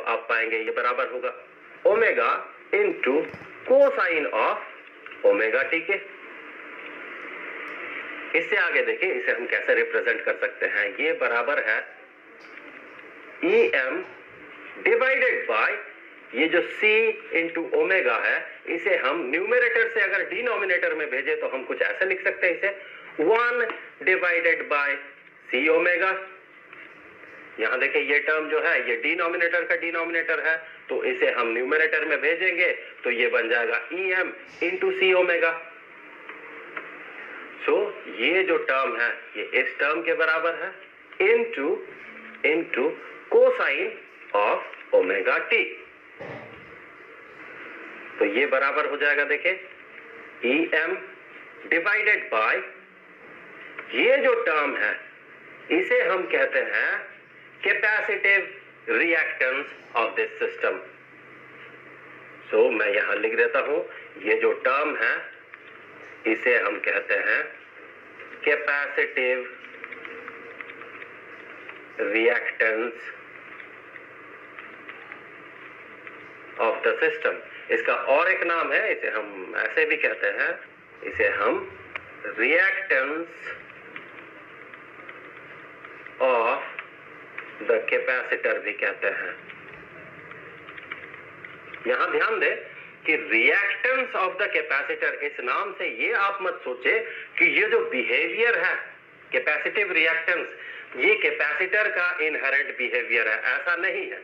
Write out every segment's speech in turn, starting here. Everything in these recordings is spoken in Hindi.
आप पाएंगे ये बराबर होगा omega into cosine of omega T के। इससे आगे देखिए इसे हम कैसे रिप्रेजेंट कर सकते हैं। ये बराबर है ई एम डिवाइडेड बाय ये जो c इंटू ओमेगा है, इसे हम न्यूमरेटर से अगर डिनोमिनेटर में भेजे तो हम कुछ ऐसे लिख सकते हैं इसे 1 डिवाइडेड बाय c ओमेगा। यहां देखिए ये टर्म जो है ये डिनोमिनेटर का डिनोमिनेटर है, तो इसे हम न्यूमरेटर में भेजेंगे तो ये बन जाएगा ई एम इंटू सी ओमेगा। सो ये जो टर्म है ये इस टर्म के बराबर है into cosine of omega T. तो ये बराबर हो जाएगा देखिए ई एम डिवाइडेड बाय ये जो टर्म है इसे हम कहते हैं capacitive reactance of this system. So मैं यहां लिख देता हूं, ये जो टर्म है इसे हम कहते हैं capacitive reactance of the system. इसका और एक नाम है, इसे हम ऐसे भी कहते हैं, इसे हम रिएक्टेंस ऑफ द कैपेसिटर भी कहते हैं। यहां ध्यान दें कि रिएक्टेंस ऑफ द कैपेसिटर, इस नाम से ये आप मत सोचे कि ये जो बिहेवियर है कैपेसिटिव रिएक्टेंस ये कैपेसिटर का इनहेरेंट बिहेवियर है, ऐसा नहीं है।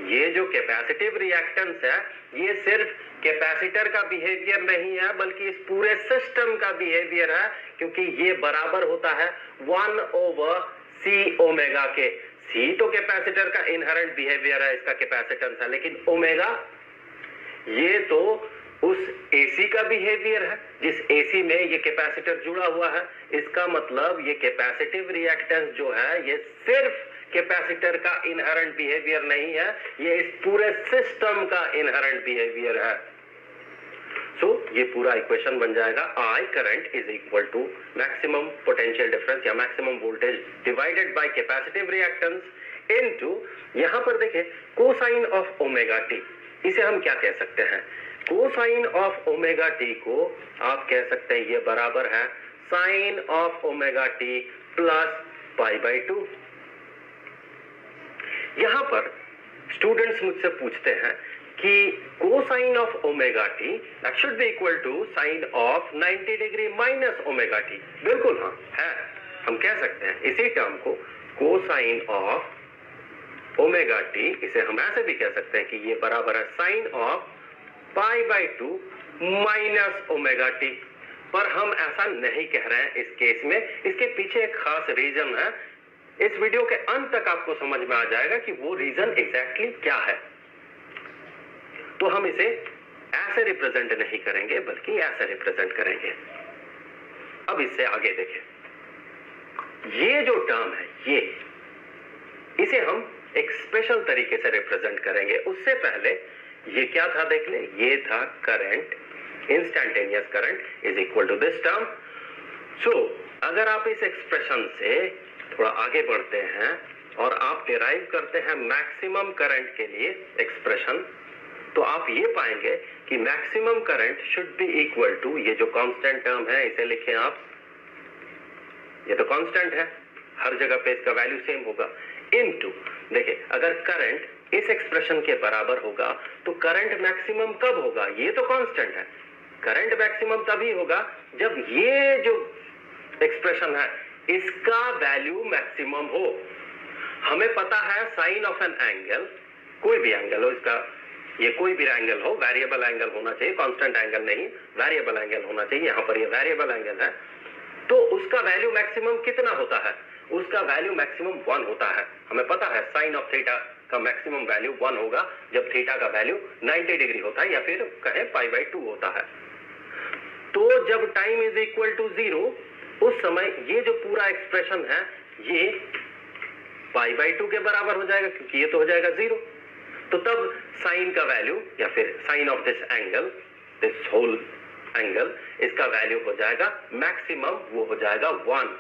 ये जो कैपेसिटिव रिएक्टेंस है ये सिर्फ कैपेसिटर का बिहेवियर नहीं है बल्कि इस पूरे सिस्टम का बिहेवियर है, क्योंकि ये बराबर होता है 1/c ओमेगा के। c तो कैपेसिटर का इनहेरेंट बिहेवियर है, इसका कैपेसिटेंस है, लेकिन ओमेगा ये तो उस AC का बिहेवियर है जिस AC में ये कैपेसिटर जुड़ा हुआ है। इसका मतलब ये कैपेसिटिव रिएक्टेंस जो है ये सिर्फ कैपेसिटर का इनहेरेंट बिहेवियर नहीं है, ये इस पूरे सिस्टम का इनहेरेंट बिहेवियर है। सो ये पूरा इक्वेशन बन जाएगा I current is equal to maximum potential difference या maximum voltage divided by capacitive reactance into, यहां पर देखें कोसाइन ऑफ ओमेगा टी। इसे हम क्या कह सकते हैं? कोसाइन ऑफ ओमेगा टी को आप कह सकते हैं ये बराबर है sine of omega T plus pi by 2। यहां पर स्टूडेंट्स मुझसे पूछते हैं कि cosine of omega T that should be equal to sine of 90 degree minus omega T. बिल्कुल हाँ है, हम कह सकते हैं इसी टर्म को कोसाइन ऑफ ओमेगा टी, इसे हम ऐसे भी कह सकते हैं कि ये बराबर है sine of pi by 2 minus omega T. पर हम ऐसा नहीं कह रहे हैं इस केस में, इसके पीछे एक खास रीजन है। इस वीडियो के अंत तक आपको समझ में आ जाएगा कि वो रीजन एग्जैक्टली क्या है। तो हम इसे ऐसे रिप्रेजेंट नहीं करेंगे बल्कि ऐसे रिप्रेजेंट करेंगे। अब इससे आगे देखें, ये जो टर्म है ये, इसे हम एक स्पेशल तरीके से रिप्रेजेंट करेंगे। उससे पहले ये क्या था देख ले, ये था current, instantaneous current is equal to this term. So अगर आप इस एक्सप्रेशन से थोड़ा आगे बढ़ते हैं और आप डिराइव करते हैं मैक्सिमम करंट के लिए एक्सप्रेशन, तो आप ये पाएंगे कि maximum current should be equal to, ये जो कांस्टेंट टर्म है इसे लिखें आप, ये तो कांस्टेंट है, हर जगह पे इसका वैल्यू सेम होगा, इनटू, देखिए अगर करंट इस एक्सप्रेशन के बराबर होगा तो करंट मैक्सिमम कब होगा? ये तो कांस्टेंट है। करंट मैक्सिमम तभी होगा जब ये जो एक्सप्रेशन है इसका वैल्यू मैक्सिमम हो। हमें पता है साइन ऑफ एन एंगल, कोई भी एंगल हो इसका, ये कोई भी एंगल हो, वेरिएबल एंगल होना चाहिए, कांस्टेंट एंगल नहीं, वेरिएबल एंगल होना चाहिए। यहां पर ये वेरिएबल एंगल है, तो उसका वैल्यू मैक्सिमम कितना होता है? उसका वैल्यू मैक्सिमम 1 होता है। हमें पता है साइन ऑफ थीटा का मैक्सिमम वैल्यू 1 होगा जब थीटा का वैल्यू 90 डिग्री होता है या फिर कहें पाई बाई 2 होता है। तो जब टाइम इज इक्वल टू 0 उस समय ये जो पूरा एक्सप्रेशन है ये पाई बाई 2 के बराबर हो जाएगा, क्योंकि ये तो हो जाएगा 0। तो तब साइन का वैल्यू या फिर sine of this angle, this whole angle, इसका वैल्यू हो जाएगा मैक्सिमम, वो हो जाएगा 1।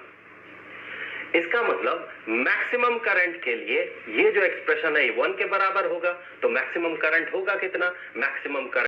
इसका मतलब मैक्सिमम करंट के लिए ये जो एक्सप्रेशन है 1 के बराबर होगा, तो मैक्सिमम करंट होगा कितना? Maximum current